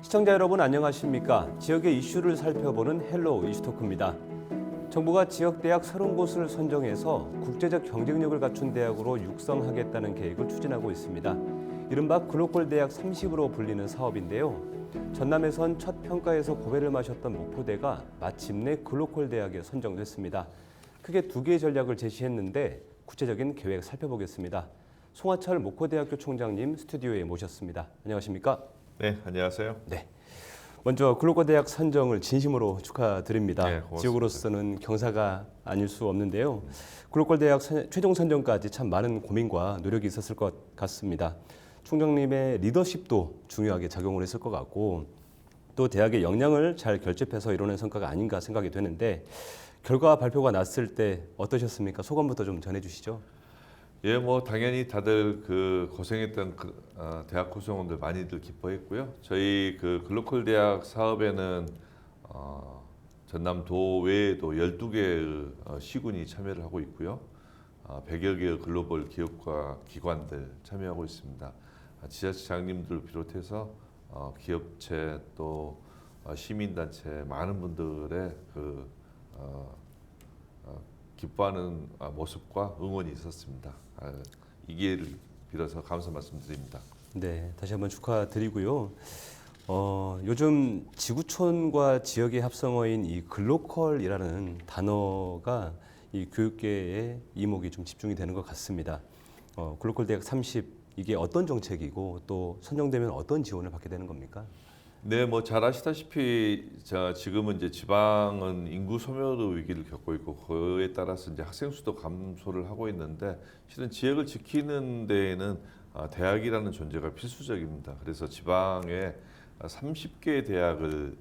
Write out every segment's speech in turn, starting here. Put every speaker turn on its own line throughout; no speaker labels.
시청자 여러분 안녕하십니까? 지역의 이슈를 살펴보는 헬로 이슈토크입니다. 정부가 지역 대학 30곳을 선정해서 국제적 경쟁력을 갖춘 대학으로 육성하겠다는 계획을 추진하고 있습니다. 이른바 글로컬 대학 30으로 불리는 사업인데요. 전남에선 첫 평가에서 고배를 마셨던 목포대가 마침내 글로컬 대학에 선정됐습니다. 크게 두 개의 전략을 제시했는데 구체적인 계획 살펴보겠습니다. 송하철 목포대학교 총장님 스튜디오에 모셨습니다. 안녕하십니까?
네, 안녕하세요.
네. 먼저 글로컬 대학 선정을 진심으로 축하드립니다.
네, 고맙습니다.
지역으로서는 경사가 아닐 수 없는데요. 글로컬 대학 최종 선정까지 참 많은 고민과 노력이 있었을 것 같습니다. 총장님의 리더십도 중요하게 작용을 했을 것 같고 또 대학의 역량을 잘 결집해서 이뤄낸 성과가 아닌가 생각이 되는데 결과 발표가 났을 때 어떠셨습니까? 소감부터 좀 전해주시죠.
예, 뭐 당연히 다들 그 고생했던 대학 구성원들 많이들 기뻐했고요. 저희 그 글로컬 대학 사업에는 전남도 외에도 12개의 시군이 참여를 하고 있고요. 100여 개의 글로벌 기업과 기관들 참여하고 있습니다. 지자체장님들 비롯해서 기업체 또 시민단체 많은 분들의 기뻐하는 모습과 응원이 있었습니다. 이 기회를 빌어서 감사 말씀드립니다.
네, 다시 한번 축하드리고요. 요즘 지구촌과 지역의 합성어인 이 글로컬이라는 단어가 이 교육계의 이목이 좀 집중이 되는 것 같습니다. 글로컬 대학 30 이게 어떤 정책이고 또 선정되면 어떤 지원을 받게 되는 겁니까?
네, 뭐 잘 아시다시피 지금은 이제 지방은 인구 소멸 위기를 겪고 있고 그에 따라서 이제 학생 수도 감소를 하고 있는데 실은 지역을 지키는 데에는 대학이라는 존재가 필수적입니다. 그래서 지방에 30개 대학을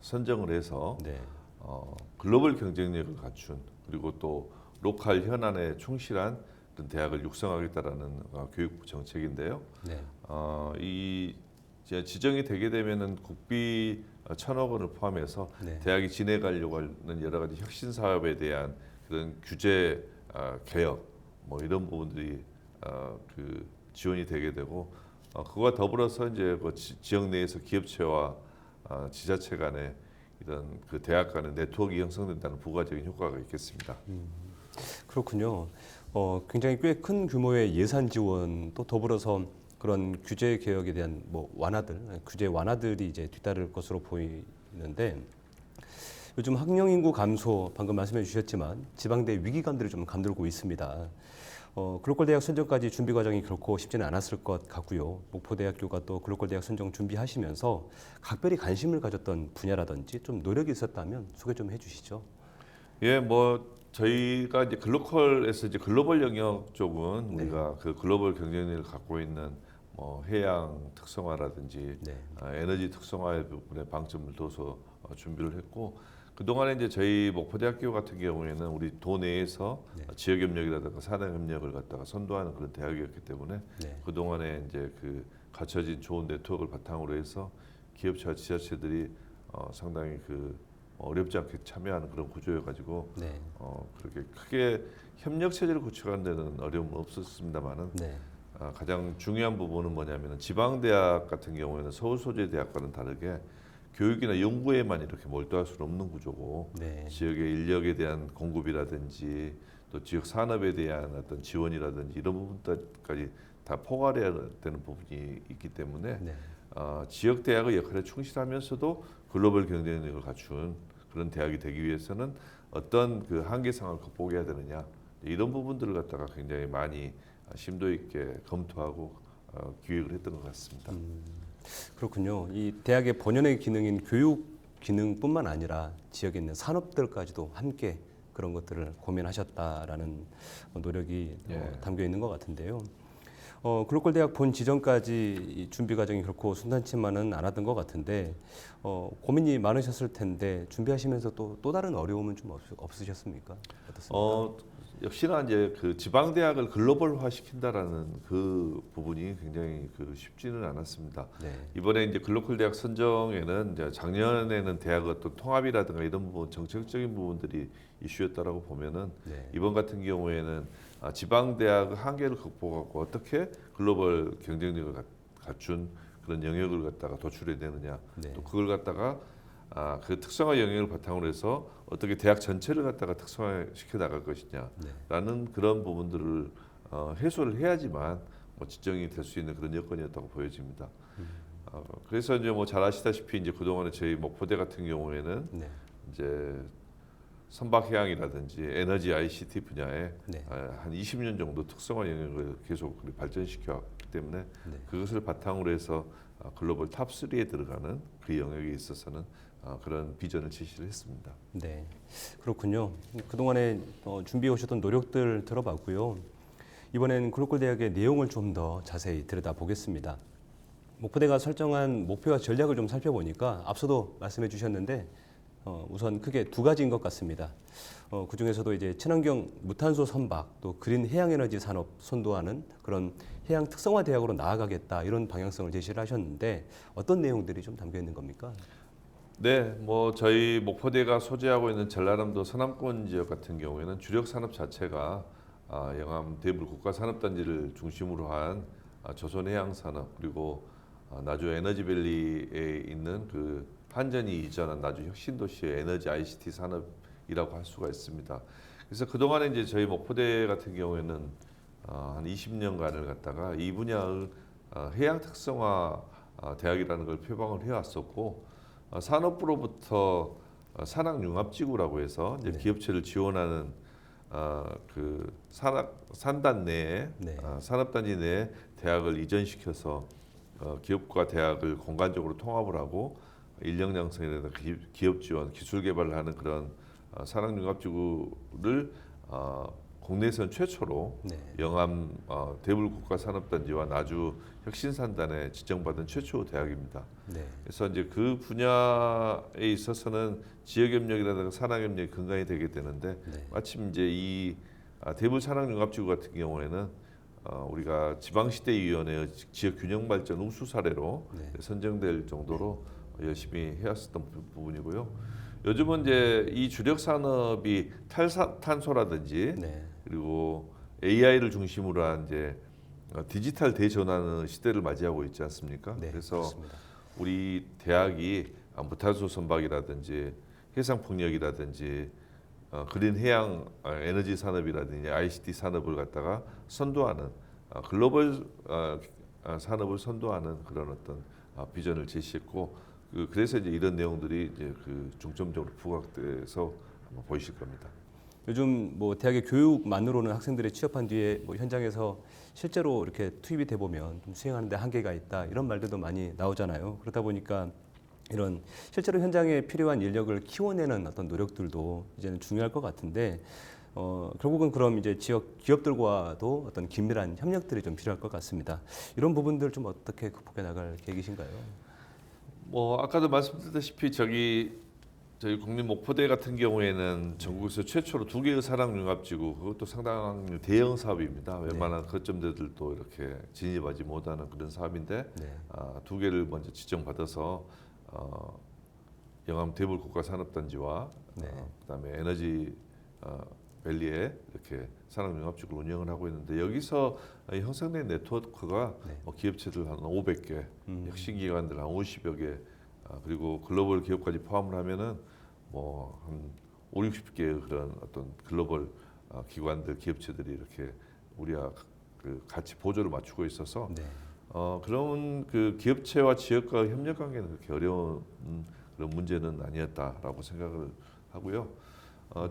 선정을 해서
네.
글로벌 경쟁력을 갖춘 그리고 또 로컬 현안에 충실한 그런 대학을 육성하겠다라는 교육부 정책인데요.
네.
이 지정이 되게 되면은 국비 1,000억 원을 포함해서
네.
대학이 진행하려고 하는 여러 가지 혁신 사업에 대한 그런 규제 개혁 뭐 이런 부분들이 그 지원이 되게 되고 그와 더불어서 이제 그 지역 내에서 기업체와 지자체 간의 이런 그 대학 간의 네트워크 형성된다는 부가적인 효과가 있겠습니다.
그렇군요. 굉장히 꽤 큰 규모의 예산 지원 또 더불어서 그런 규제 개혁에 대한 뭐 규제 완화들이 이제 뒤따를 것으로 보이는데 요즘 학령 인구 감소 방금 말씀해 주셨지만 지방대 위기감들이 좀 감돌고 있습니다. 글로컬 대학 선정까지 준비 과정이 결코 쉽지는 않았을 것 같고요. 목포대학교가 또 글로컬 대학 선정 준비하시면서 각별히 관심을 가졌던 분야라든지 좀 노력이 있었다면 소개 좀 해주시죠.
예, 뭐 저희가 이제 글로컬에서 이제 글로벌 영역 쪽은
네.
우리가 그 글로벌 경쟁력을 갖고 있는 뭐 해양 특성화라든지
네.
에너지 특성화의 부분에 방점을 둬서 준비를 했고 그 동안에 이제 저희 목포대학교 같은 경우에는 우리 도 내에서
네. 지역
지역협력이라든가 산업협력을 갖다가 선도하는 그런 대학이었기 때문에
네.
그 동안에 이제 그 갖춰진 좋은 네트워크를 바탕으로 해서 기업체와 지자체들이 상당히 그 어렵지 않게 참여하는 그런 구조여가지고
네.
그렇게 크게 협력 체제를 구축하는 데는 어려움은 없었습니다만은
네.
가장 중요한 부분은 뭐냐면은 지방 대학 같은 경우에는 서울 소재 대학과는 다르게 교육이나 연구에만 이렇게 몰두할 수는 없는 구조고
네.
지역의 인력에 대한 공급이라든지 또 지역 산업에 대한 어떤 지원이라든지 이런 부분까지 다 포괄해야 되는 부분이 있기 때문에
네.
지역 대학의 역할에 충실하면서도 글로벌 경쟁력을 갖춘 그런 대학이 되기 위해서는 어떤 그 한계상을 극복해야 되느냐 이런 부분들을 갖다가 굉장히 많이 심도 있게 검토하고 기획을 했던 것 같습니다.
그렇군요. 이 대학의 본연의 기능인 교육 기능뿐만 아니라 지역에 있는 산업들까지도 함께 그런 것들을 고민하셨다라는 노력이
예.
담겨 있는 것 같은데요. 글로컬 대학 본 지정까지 이 준비 과정이 결코 순탄치만은 않았던 것 같은데 고민이 많으셨을 텐데 준비하시면서 또 다른 어려움은 좀 없으셨습니까? 어떻습니까?
역시나 이제 그 지방 대학을 글로벌화 시킨다라는 그 부분이 굉장히 그 쉽지는 않았습니다.
네.
이번에 이제 글로컬 대학 선정에는 이제 작년에는 대학 어떤 통합이라든가 이런 부분 정책적인 부분들이 이슈였다라고 보면은
네.
이번 같은 경우에는 지방 대학 한계를 극복하고 어떻게 글로벌 경쟁력을 갖춘 그런 영역을 갖다가 도출해내느냐,
네.
또 그걸 갖다가 그 특성화 영역을 바탕으로 해서 어떻게 대학 전체를 갖다가 특성화시켜 나갈 것이냐라는 그런 부분들을 해소를 해야지만 뭐 지정이 될 수 있는 그런 여건이었다고 보여집니다. 그래서 이제 뭐 잘 아시다시피 이제 그동안에 저희 목포대 같은 경우에는
네.
이제 선박해양이라든지 에너지 ICT 분야에
네.
한 20년 정도 특성화 영역을 계속 발전시켜 왔기 때문에
네.
그것을 바탕으로 해서 글로벌 탑3에 들어가는 그 영역에 있어서는 그런 비전을 제시를 했습니다.
네, 그렇군요. 그동안에 준비해 오셨던 노력들 들어봤고요. 이번엔 글로컬 대학의 내용을 좀 더 자세히 들여다보겠습니다. 목포대가 설정한 목표와 전략을 좀 살펴보니까 앞서도 말씀해 주셨는데 우선 크게 두 가지인 것 같습니다. 그 중에서도 이제 친환경 무탄소 선박 또 그린 해양 에너지 산업 선도하는 그런 해양 특성화 대학으로 나아가겠다 이런 방향성을 제시를 하셨는데 어떤 내용들이 좀 담겨 있는 겁니까?
네, 뭐 저희 목포대가 소재하고 있는 전라남도 서남권 지역 같은 경우에는 주력 산업 자체가 영암 대불 국가산업단지를 중심으로 한 조선해양산업 그리고 나주 에너지밸리에 있는 그 한전이 이전한 나주 혁신도시의 에너지 ICT 산업이라고 할 수가 있습니다. 그래서 그동안에 이제 저희 목포대 같은 경우에는 한 20년간을 갖다가 이 분야의 해양 특성화 대학이라는 걸 표방을 해왔었고 산업부로부터 산학융합지구라고 해서 이제
네.
기업체를 지원하는 그 산단 내에
네.
산업단지 내에 대학을 이전시켜서 기업과 대학을 공간적으로 통합을 하고 인력 양성이나 기업 지원, 기술 개발을 하는 그런 산학융합지구를 국내에서는 최초로
네.
영암 대불 국가산업단지와 나주 혁신산단에 지정받은 최초 대학입니다.
네.
그래서 이제 그 분야에 있어서는 지역협력이라든가 산학협력이 근간이 되게 되는데
네.
마침 이제 이 대불 산학융합지구 같은 경우에는 우리가 지방시대위원회의 지역균형발전 우수 사례로
네.
선정될 정도로 열심히 해왔었던 부분이고요. 요즘은 이제 이 주력 산업이 탈탄소라든지
네.
그리고 AI를 중심으로 한 이제 디지털 대전환의 시대를 맞이하고 있지 않습니까?
네,
그래서
그렇습니다.
우리 대학이 무탄소 선박이라든지 해상 풍력이라든지 그린 해양 에너지 산업이라든지 ICT 산업을 갖다가 선도하는 글로벌 산업을 선도하는 그런 어떤 비전을 제시했고 그래서 이제 이런 내용들이 이제 그 중점적으로 부각돼서 한번 보이실 겁니다.
요즘 뭐 대학의 교육만으로는 학생들이 취업한 뒤에 뭐 현장에서 실제로 이렇게 투입이 돼 보면 좀 수행하는데 한계가 있다 이런 말들도 많이 나오잖아요. 그러다 보니까 이런 실제로 현장에 필요한 인력을 키워내는 어떤 노력들도 이제는 중요할 것 같은데 결국은 그럼 이제 지역 기업들과도 어떤 긴밀한 협력들이 좀 필요할 것 같습니다. 이런 부분들 좀 어떻게 극복해 나갈 계획이신가요?
뭐 아까도 말씀드렸다시피 저희 국립 목포대 같은 경우에는 전국에서 최초로 2개의 산학융합지구 그것도 상당히 대형 사업입니다. 웬만한 거점들도 이렇게 진입하지 못하는 그런 사업인데
네.
2개를 먼저 지정받아서 영암 대불 국가산업단지와
네.
그다음에 에너지 밸리에 이렇게 산학융합지구를 운영을 하고 있는데 여기서 형성된 네트워크가
네.
기업체들 한 500개, 혁신기관들 한 50여 개, 그리고 글로벌 기업까지 포함을 하면은 뭐 한 5, 60개의 그런 어떤 글로벌 기관들, 기업체들이 이렇게 우리와 그 같이 보조를 맞추고 있어서
네.
그런 그 기업체와 지역과 협력 관계는 그렇게 어려운 그런 문제는 아니었다라고 생각을 하고요.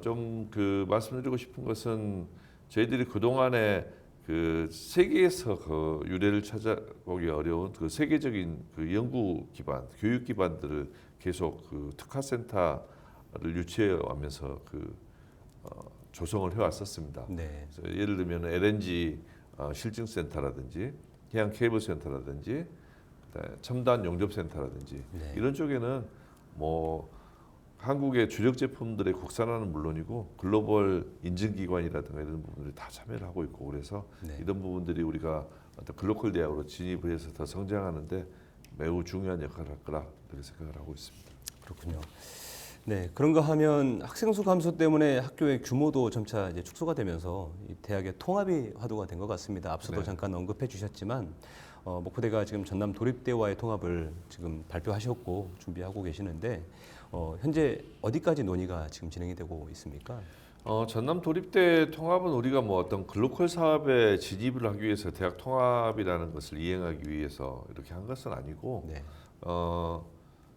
좀 그 말씀드리고 싶은 것은 저희들이 그 동안에 그 세계에서 그 유래를 찾아보기 어려운 그 세계적인 그 연구 기반, 교육 기반들을 계속 그 특화센터를 유치해가면서 그 조성을 해왔었습니다.
네.
그래서 예를 들면 LNG 실증센터라든지 해양 케이블 센터라든지 그다음에 첨단 용접 센터라든지
네.
이런 쪽에는 뭐 한국의 주력 제품들의 국산화는 물론이고 글로벌 인증기관이라든가 이런 부분들이 다 참여를 하고 있고 그래서
네.
이런 부분들이 우리가 어떤 글로컬 대학으로 진입을 해서 더 성장하는데 매우 중요한 역할을 할 거라 그렇게 생각을 하고 있습니다.
그렇군요. 네, 그런가 하면 학생 수 감소 때문에 학교의 규모도 점차 이제 축소가 되면서 이 대학의 통합이 화두가 된 것 같습니다. 앞서도
네.
잠깐 언급해 주셨지만 목포대가 지금 전남 도립대와의 통합을 지금 발표하셨고 준비하고 계시는데 현재 어디까지 논의가 지금 진행이 되고 있습니까?
전남 도립대 통합은 우리가 뭐 어떤 글로컬 사업에 진입을 하기 위해서 대학 통합이라는 것을 이행하기 위해서 이렇게 한 것은 아니고
네.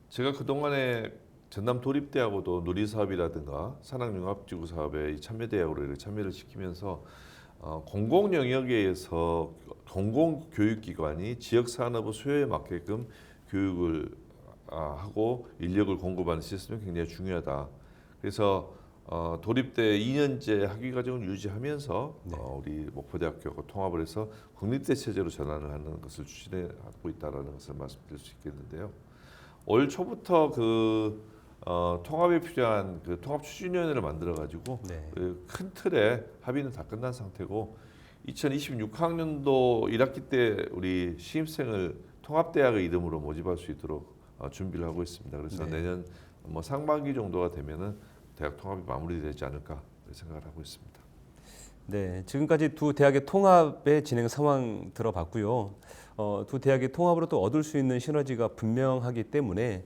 제가 그동안에 전남 도립대하고도 누리 사업이라든가 산학융합지구 사업에 이 참여대학으로 이렇게 참여를 시키면서 공공 영역에서 공공 교육기관이 지역 산업의 수요에 맞게끔 교육을 하고 인력을 공급하는 시스템이 굉장히 중요하다. 그래서 도립대 2년제 학위 과정을 유지하면서
네.
우리 목포대학교하고 통합을 해서 국립대 체제로 전환을 하는 것을 추진하고 있다라는 것을 말씀드릴 수 있겠는데요. 올 초부터 통합에 필요한 통합 추진위원회를 만들어 가지고
네.
큰 틀의 합의는 다 끝난 상태고 2026학년도 1학기 때 우리 신입생을 통합대학의 이름으로 모집할 수 있도록 준비를 하고 있습니다. 그래서
네.
내년 상반기 정도가 되면은 대학 통합이 마무리되지 않을까 생각을 하고 있습니다.
네, 지금까지 두 대학의 통합의 진행 상황 들어봤고요. 두 대학의 통합으로 또 얻을 수 있는 시너지가 분명하기 때문에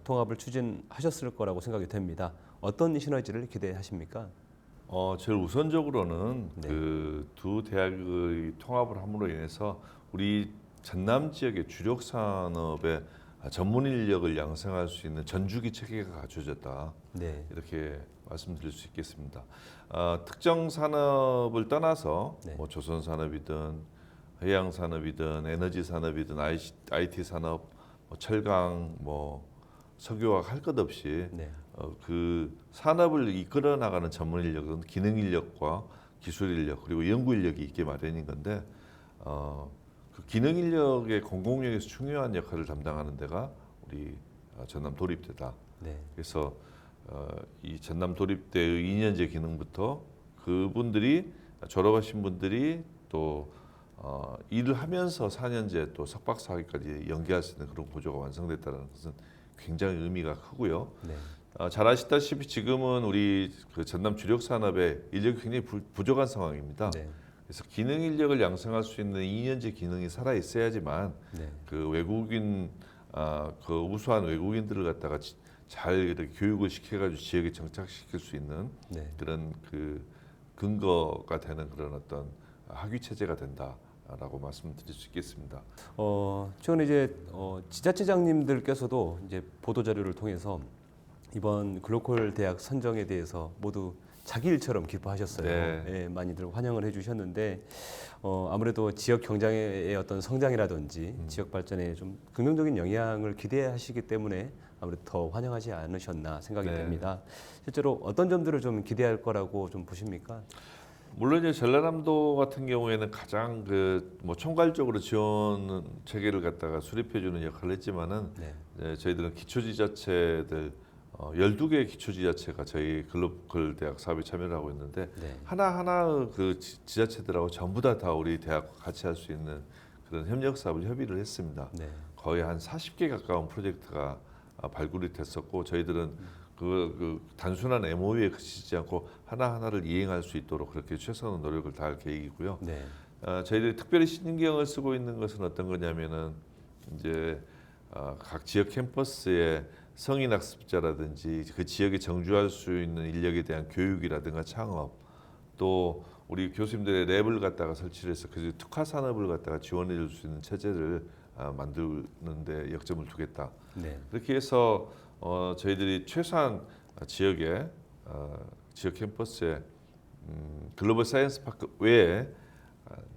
통합을 추진하셨을 거라고 생각이 됩니다. 어떤 시너지를 기대하십니까?
제일 우선적으로는
네.
두 대학의 통합을 함으로 인해서 우리 전남 지역의 주력 산업의 전문 인력을 양성할 수 있는 전주기 체계가 갖춰졌다.
네.
이렇게 말씀드릴 수 있겠습니다. 특정 산업을 떠나서
네.
뭐 조선 산업이든 해양 산업이든 에너지 산업이든 IT 산업, 뭐 철강, 뭐 석유화학 할 것 없이
네.
그 산업을 이끌어 나가는 전문 인력은 기능 인력과 기술 인력 그리고 연구 인력이 있게 마련인 건데 그 기능 인력의 공공력에서 중요한 역할을 담당하는 데가 우리 전남 도립대다.
네.
그래서 이 전남 도립대의 2년제 기능부터 그분들이 졸업하신 분들이 또 일을 하면서 4년제 또 석박사학위까지 연계할 수 있는 그런 구조가 완성됐다는 것은 굉장히 의미가 크고요.
네.
잘 아시다시피 지금은 우리 전남 주력 산업에 인력이 굉장히 부족한 상황입니다.
네.
그래서 기능 인력을 양성할 수 있는 2년제 기능이 살아 있어야지만
네.
그 외국인 그 우수한 외국인들을 갖다가 잘 이렇게 교육을 시켜가지고 지역에 정착시킬 수 있는
네.
그런 그 근거가 되는 그런 어떤 학위 체제가 된다라고 말씀드릴 수 있겠습니다.
최근에 이제 지자체장님들께서도 이제 보도 자료를 통해서 이번 글로컬 대학 선정에 대해서 모두 자기 일처럼 기뻐하셨어요.
네.
예, 많이들 환영을 해주셨는데 아무래도 지역 경장의 어떤 성장이라든지 지역 발전에 좀 긍정적인 영향을 기대하시기 때문에 아무래도 더 환영하지 않으셨나 생각이
네.
됩니다. 실제로 어떤 점들을 좀 기대할 거라고 좀 보십니까?
물론 이제 전라남도 같은 경우에는 가장 뭐 총괄적으로 지원 체계를 갖다가 수립해주는 역할을 했지만은
네.
저희들은 기초지자체들 12개의 기초지자체가 저희 글로컬 대학 사업에 참여를 하고 있는데
네.
하나하나 그 지자체들하고 전부 다 우리 대학과 같이 할 수 있는 그런 협력 사업을 협의를 했습니다.
네.
거의 한 40개 가까운 프로젝트가 발굴이 됐었고 저희들은 그 단순한 MOU에 그치지 않고 하나하나를 이행할 수 있도록 그렇게 최선의 노력을 다할 계획이고요.
네.
저희들이 특별히 신경을 쓰고 있는 것은 어떤 거냐면은 이제 각 지역 캠퍼스에 성인 학습자라든지 그 지역에 정주할 수 있는 인력에 대한 교육이라든가 창업 또 우리 교수님들의 랩을 갖다가 설치를 해서 그 특화 산업을 갖다가 지원해 줄 수 있는 체제를 만드는데 역점을 두겠다.
네.
그렇게 해서 저희들이 최소한 지역에 지역 캠퍼스에 글로벌 사이언스 파크 외에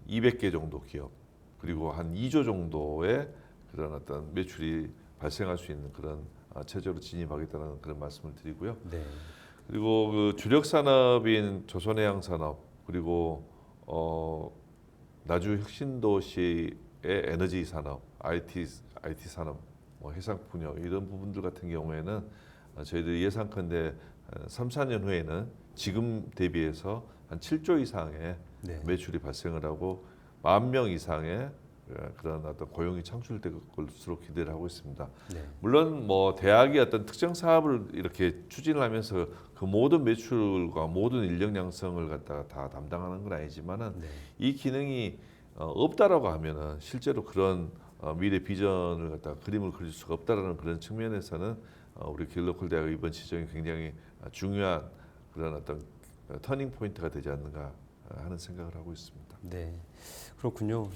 200개 정도 기업 그리고 한 2조 정도의 그런 어떤 매출이 발생할 수 있는 그런 체제로 진입하겠다는 그런 말씀을 드리고요.
네.
그리고 그 주력 산업인 조선해양 산업 그리고 나주 혁신도시의 에너지 산업, IT 산업, 뭐 해상 풍력 이런 부분들 같은 경우에는 저희들이 예상컨대 3, 4년 후에는 지금 대비해서 한 7조 이상의
네.
매출이 발생을 하고 10,000명 이상의 그런 어떤 고용이 창출될 것으로 기대를 하고 있습니다.
네.
물론 뭐 대학이 어떤 특정 사업을 이렇게 추진을 하면서 그 모든 매출과 모든 인력 양성을 갖다가 다 담당하는 건 아니지만은
네.
이 기능이 없다라고 하면은 실제로 그런 미래 비전을 갖다 그림을 그릴 수가 없다라는 그런 측면에서는 우리 길로컬 대학의 이번 지정이 굉장히 중요한 그런 어떤 터닝 포인트가 되지 않는가 하는 생각을 하고 있습니다.
네, 그렇군요.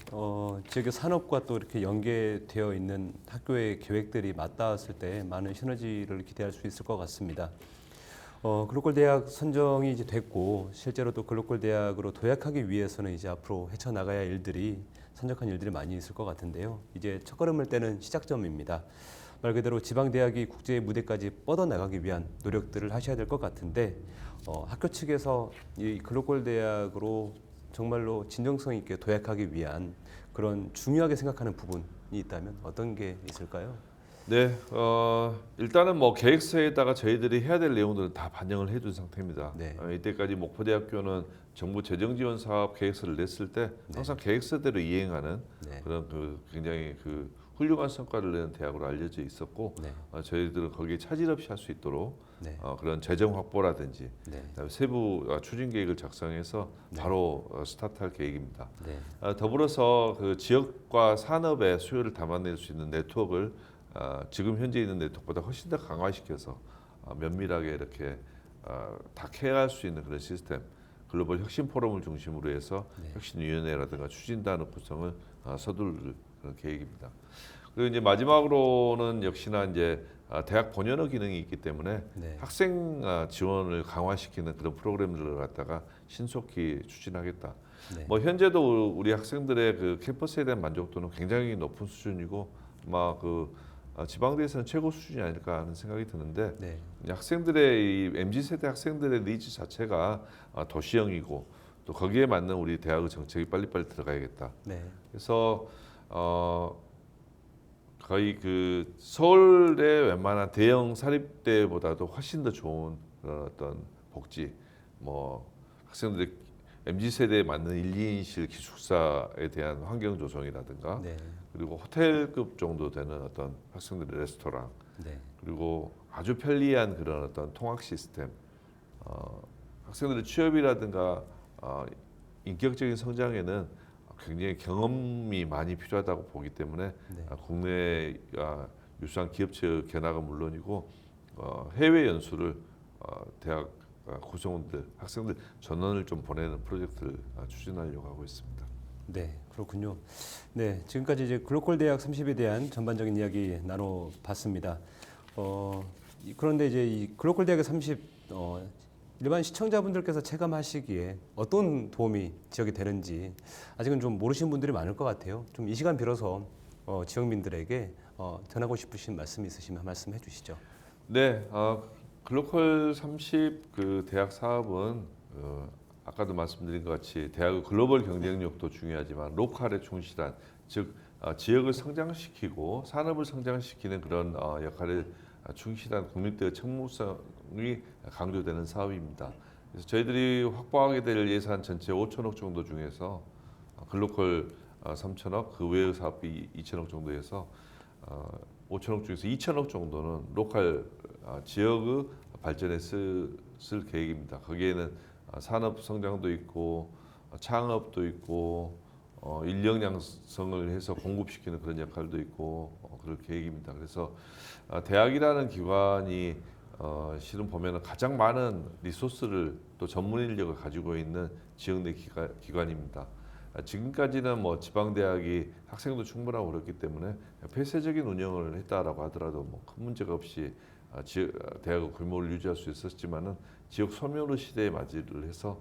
지역의 산업과 또 이렇게 연계되어 있는 학교의 계획들이 맞닿았을 때 많은 시너지를 기대할 수 있을 것 같습니다. 글로컬 대학 선정이 이제 됐고 실제로 또 글로컬 대학으로 도약하기 위해서는 이제 앞으로 헤쳐나가야 할 일들이 산적한 일들이 많이 있을 것 같은데요. 이제 첫걸음을 떼는 시작점입니다. 말 그대로 지방 대학이 국제 무대까지 뻗어나가기 위한 노력들을 하셔야 될 것 같은데 학교 측에서 이 글로컬 대학으로 정말로 진정성 있게 도약하기 위한 그런 중요하게 생각하는 부분이 있다면 어떤 게 있을까요?
네, 일단은 뭐 계획서에다가 저희들이 해야 될 내용들은 다 반영을 해둔 상태입니다.
네.
이때까지 목포대학교는 정부 재정 지원 사업 계획서를 냈을 때 항상 계획서대로 이행하는
네.
그런 그 굉장히 그 훌륭한 성과를 내는 대학으로 알려져 있었고
네.
저희들은 거기에 차질 없이 할 수 있도록
네.
그런 재정 확보라든지
네.
그다음에 세부 추진 계획을 작성해서 바로 스타트할 계획입니다.
네.
더불어서 그 지역과 산업의 수요를 담아낼 수 있는 네트워크를 지금 현재 있는 네트워크보다 훨씬 더 강화시켜서 면밀하게 이렇게 다 케어할 수 있는 그런 시스템, 글로벌 혁신 포럼을 중심으로 해서 혁신위원회라든가 추진단의 구성을 서둘 그런 계획입니다. 그리고 이제 마지막으로는 역시나 이제 대학 본연의 기능이 있기 때문에
네.
학생 지원을 강화시키는 그런 프로그램들을 갖다가 신속히 추진하겠다.
네.
뭐 현재도 우리 학생들의 그 캠퍼스에 대한 만족도는 굉장히 높은 수준이고 아마 그 지방대에서는 최고 수준이 아닐까 하는 생각이 드는데
네.
학생들의 이 MZ 세대 학생들의 니즈 자체가 도시형이고 또 거기에 맞는 우리 대학의 정책이 빨리빨리 들어가야겠다.
네.
그래서 거의 그 서울의 웬만한 대형 사립대보다도 훨씬 더 좋은 그런 어떤 복지, 뭐 학생들의 MZ 세대에 맞는 1, 2인실 기숙사에 대한 환경 조성이라든가
네.
그리고 호텔급 정도 되는 어떤 학생들의 레스토랑
네.
그리고 아주 편리한 그런 어떤 통학 시스템, 학생들의 취업이라든가 인격적인 성장에는 굉장히 경험이 많이 필요하다고 보기 때문에
네.
국내 유수한 기업체 견학은 물론이고 해외 연수를 대학 구성원들, 학생들 전원을 좀 보내는 프로젝트를 추진하려고 하고 있습니다.
네, 그렇군요. 네, 지금까지 이제 글로컬 대학 30에 대한 전반적인 이야기 나눠봤습니다. 그런데 이제 이 글로컬 대학의 30 일반 시청자분들께서 체감하시기에 어떤 도움이 지역에 되는지 아직은 좀 모르시는 분들이 많을 것 같아요. 좀 이 시간 빌어서 지역민들에게 전하고 싶으신 말씀이 있으시면 말씀해 주시죠.
네, 글로컬 30 그 대학 사업은 아까도 말씀드린 것 같이 대학의 글로벌 경쟁력도 중요하지만 로컬에 충실한 즉 지역을 성장시키고 산업을 성장시키는 그런 역할에 충실한 국립대의 책무성이 강조되는 사업입니다. 그래서 저희들이 확보하게 될 예산 전체 5천억 정도 중에서 글로컬 3천억, 그 외의 사업비 2천억 정도에서 5천억 중에서 2천억 정도는 로컬 지역의 발전에 쓸 계획입니다. 거기에는 산업 성장도 있고 창업도 있고 인력 양성을 해서 공급시키는 그런 역할도 있고 그럴 계획입니다. 그래서 대학이라는 기관이 실은 보면은 가장 많은 리소스를 또 전문 인력을 가지고 있는 지역 내 기관입니다. 지금까지는 뭐 지방 대학이 학생도 충분하고 그렇기 때문에 폐쇄적인 운영을 했다라고 하더라도 뭐 큰 문제가 없이 대학의 규모를 유지할 수 있었지만은 지역 소멸의 시대에 맞이를 해서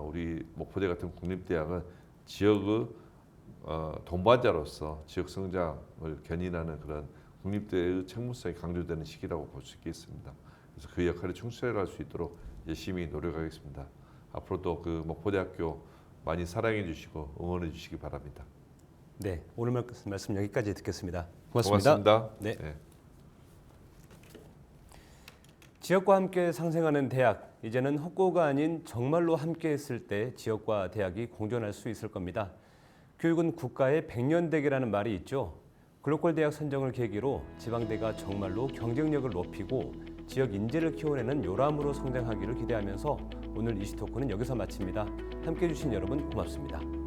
우리 목포대 같은 국립대학은 지역의 동반자로서 지역 성장을 견인하는 그런 국립대의 책무성이 강조되는 시기라고 볼 수 있겠습니다. 그래서 그 역할에 충실해 갈 수 있도록 열심히 노력하겠습니다. 앞으로도 그 목포대학교 많이 사랑해 주시고 응원해 주시기 바랍니다.
네, 오늘 말씀 여기까지 듣겠습니다. 고맙습니다.
고맙습니다.
네.
네.
지역과 함께 상생하는 대학, 이제는 헛고가 아닌 정말로 함께했을 때 지역과 대학이 공존할 수 있을 겁니다. 교육은 국가의 백년대계라는 말이 있죠. 글로컬 대학 선정을 계기로 지방대가 정말로 경쟁력을 높이고 지역 인재를 키워내는 요람으로 성장하기를 기대하면서 오늘 이슈토크는 여기서 마칩니다. 함께해 주신 여러분 고맙습니다.